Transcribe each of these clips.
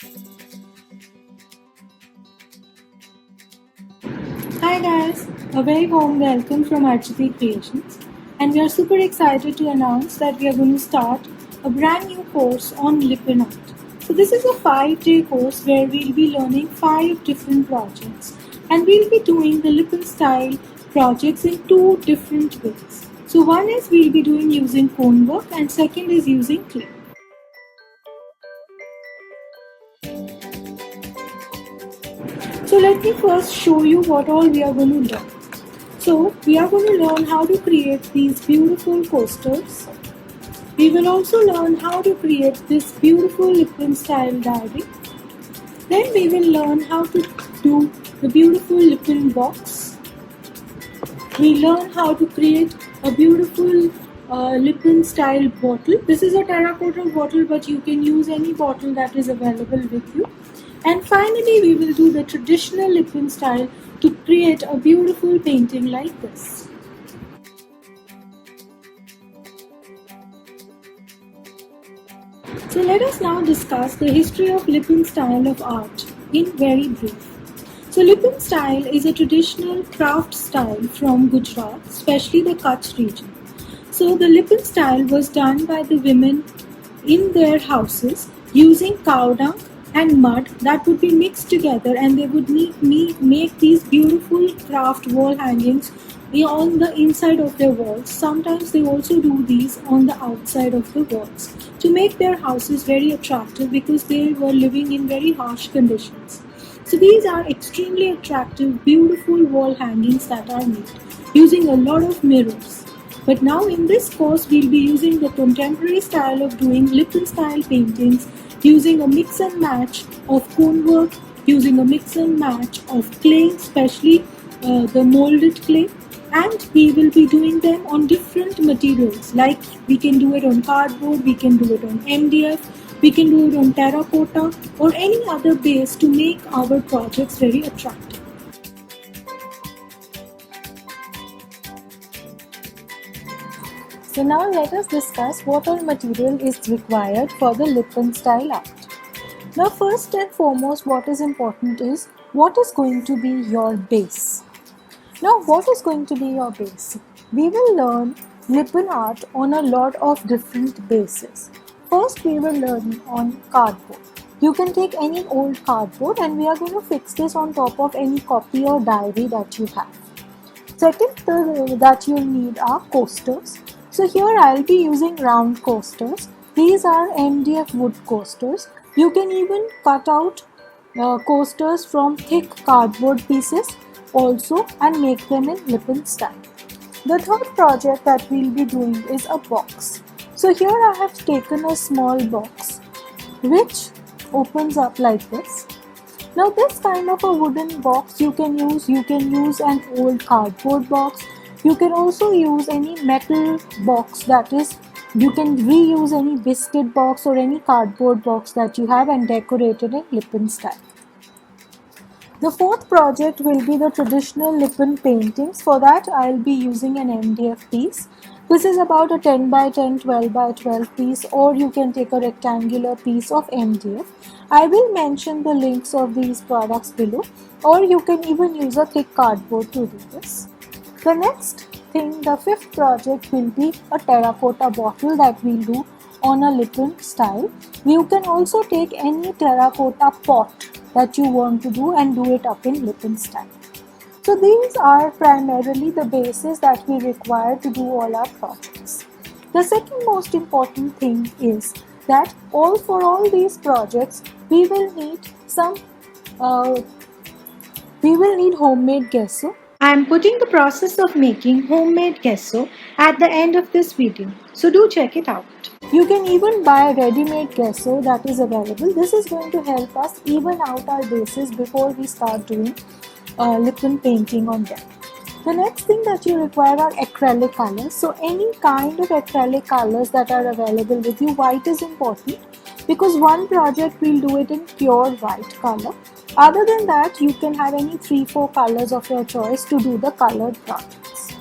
Hi guys, a very warm welcome from Architi Creations, and we are super excited to announce that we are going to start a brand new course on Lipin art. So this is a 5-day course where we'll be learning 5 different projects, and we'll be doing the Lipin style projects in 2 different ways. So one is we'll be doing using cone work, and second is using clay. So let me first show you what all we are going to learn. So we are going to learn how to create these beautiful coasters. We will also learn how to create this beautiful Lipin style diary. Then we will learn how to do the beautiful Lipin box. We learn how to create a beautiful Lipin style bottle. This is a terracotta bottle, but you can use any bottle that is available with you. And finally, we will do the traditional Lipin style to create a beautiful painting like this. So let us now discuss the history of Lipin style of art in very brief. So Lipin style is a traditional craft style from Gujarat, especially the Kutch region. So the Lipin style was done by the women in their houses using cow dung and mud that would be mixed together, and they would make these beautiful craft wall hangings on the inside of their walls. Sometimes they also do these on the outside of the walls to make their houses very attractive because they were living in very harsh conditions. So these are extremely attractive, beautiful wall hangings that are made using a lot of mirrors. But now in this course, we'll be using the contemporary style of doing Lipin style paintings using a mix and match of cone work, using a mix and match of clay, especially the molded clay. And we will be doing them on different materials, like we can do it on cardboard, we can do it on MDF, we can do it on terracotta or any other base to make our projects very attractive. So now let us discuss what all material is required for the Lipin style art. Now first and foremost, what is important is what is going to be your base. Now what is going to be your base? We will learn Lipin art on a lot of different bases. First we will learn on cardboard. You can take any old cardboard and we are going to fix this on top of any copy or diary that you have. Second that you'll need are coasters. So here I'll be using round coasters. These are MDF wood coasters. You can even cut out coasters from thick cardboard pieces also and make them in Lipin style. The third project that we'll be doing is a box. So here I have taken a small box which opens up like this. Now this kind of a wooden box you can use an old cardboard box. You can also use any metal box, that is, you can reuse any biscuit box or any cardboard box that you have and decorate it in Lipin style. The fourth project will be the traditional Lipin paintings. For that I'll be using an MDF piece. This is about a 10 by 10, 12 by 12 piece, or you can take a rectangular piece of MDF. I will mention the links of these products below, or you can even use a thick cardboard to do this. The next thing, the fifth project, will be a terracotta bottle that we'll do on a Lipin style. You can also take any terracotta pot that you want to do and do it up in Lipin style. So these are primarily the bases that we require to do all our projects. The second most important thing is that for all these projects we will need homemade gesso. I am putting the process of making homemade gesso at the end of this video, so do check it out. You can even buy ready-made gesso that is available. This is going to help us even out our bases before we start doing Lipin painting on them. The next thing that you require are acrylic colors. So any kind of acrylic colors that are available with you. White is important because one project we'll do it in pure white color. Other than that, you can have any 3-4 colors of your choice to do the colored projects.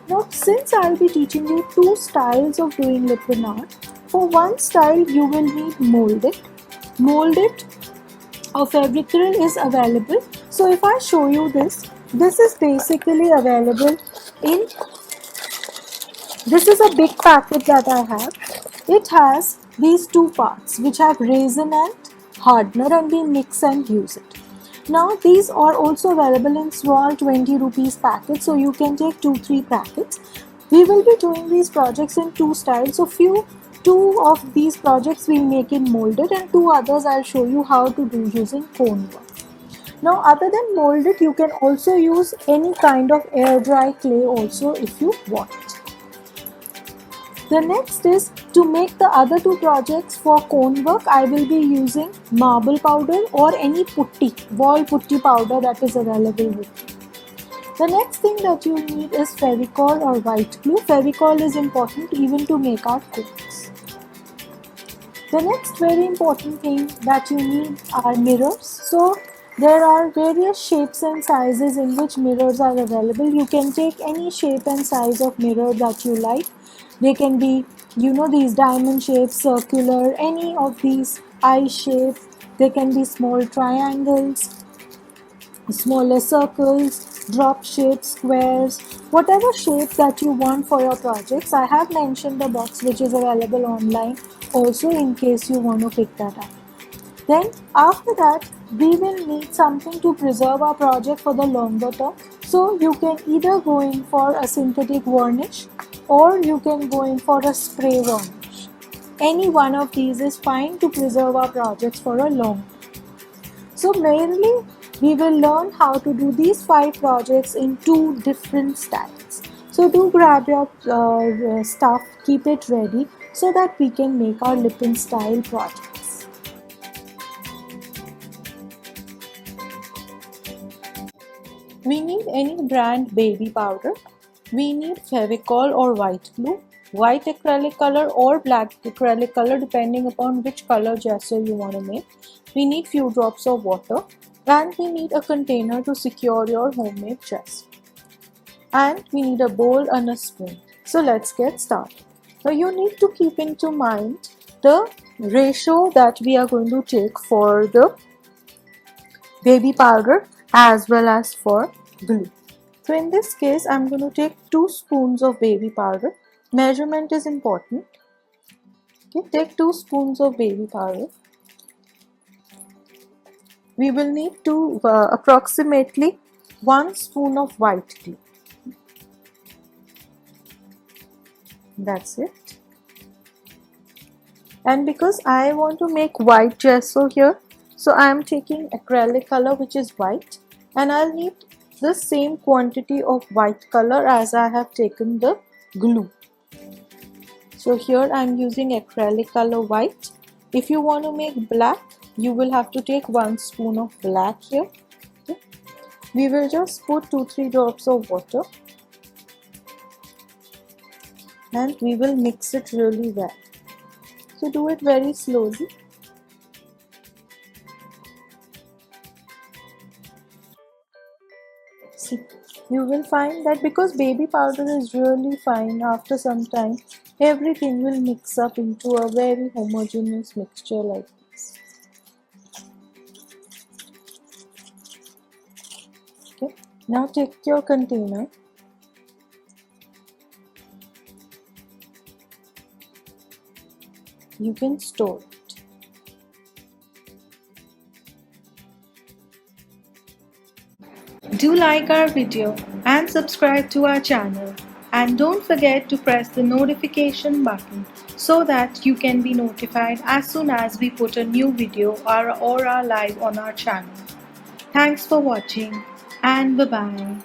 Now, since I'll be teaching you 2 styles of doing Lipin art, for one style you will need molded molded or fabric grill is available. So if I show you this is basically available in, this is a big packet that I have. It has these two parts which have resin and hardener, and we mix and use it. Now these are also available in small 20 rupees packets, so you can take 2-3 packets. We will be doing these projects in two styles. So two of these projects we make in molded, and two others I'll show you how to do using cone work. Now other than molded, you can also use any kind of air dry clay also if you want. The next is to make the other two projects for cone work. I will be using marble powder or any putty, wall putty powder that is available with you. The next thing that you need is Fevicol or white glue. Fevicol is important even to make our cones. The next very important thing that you need are mirrors. So there are various shapes and sizes in which mirrors are available. You can take any shape and size of mirror that you like. They can be, these diamond shapes, circular, any of these eye shapes. They can be small triangles, smaller circles, drop shapes, squares, whatever shape that you want for your projects. I have mentioned the box which is available online also in case you want to pick that up. Then after that, we will need something to preserve our project for the longer term. So you can either go in for a synthetic varnish or you can go in for a spray varnish. Any one of these is fine to preserve our projects for a long time. So mainly we will learn how to do these 5 projects in 2 different styles. So do grab your stuff, keep it ready so that we can make our Lippen style projects. We need any brand baby powder. We need Fevicol or white glue, white acrylic color or black acrylic color depending upon which color gesso you want to make. We need few drops of water, and we need a container to secure your homemade gesso. And we need a bowl and a spoon. So let's get started. Now you need to keep into mind the ratio that we are going to take for the baby powder as well as for glue. So in this case, I'm going to take 2 spoons of baby powder. Measurement is important. Okay, take 2 spoons of baby powder. We will need to approximately 1 spoon of white glue. That's it. And because I want to make white gesso here, so I am taking acrylic color which is white, and I'll need the same quantity of white color as I have taken the glue. So here I am using acrylic color white. If you want to make black, you will have to take 1 spoon of black here. Okay. We will just put 2-3 drops of water and we will mix it really well. So do it very slowly. See, you will find that because baby powder is really fine, after some time everything will mix up into a very homogeneous mixture like this. Okay, now take your container. You can store it. Do like our video and subscribe to our channel, and don't forget to press the notification button so that you can be notified as soon as we put a new video or are live on our channel. Thanks for watching and bye bye.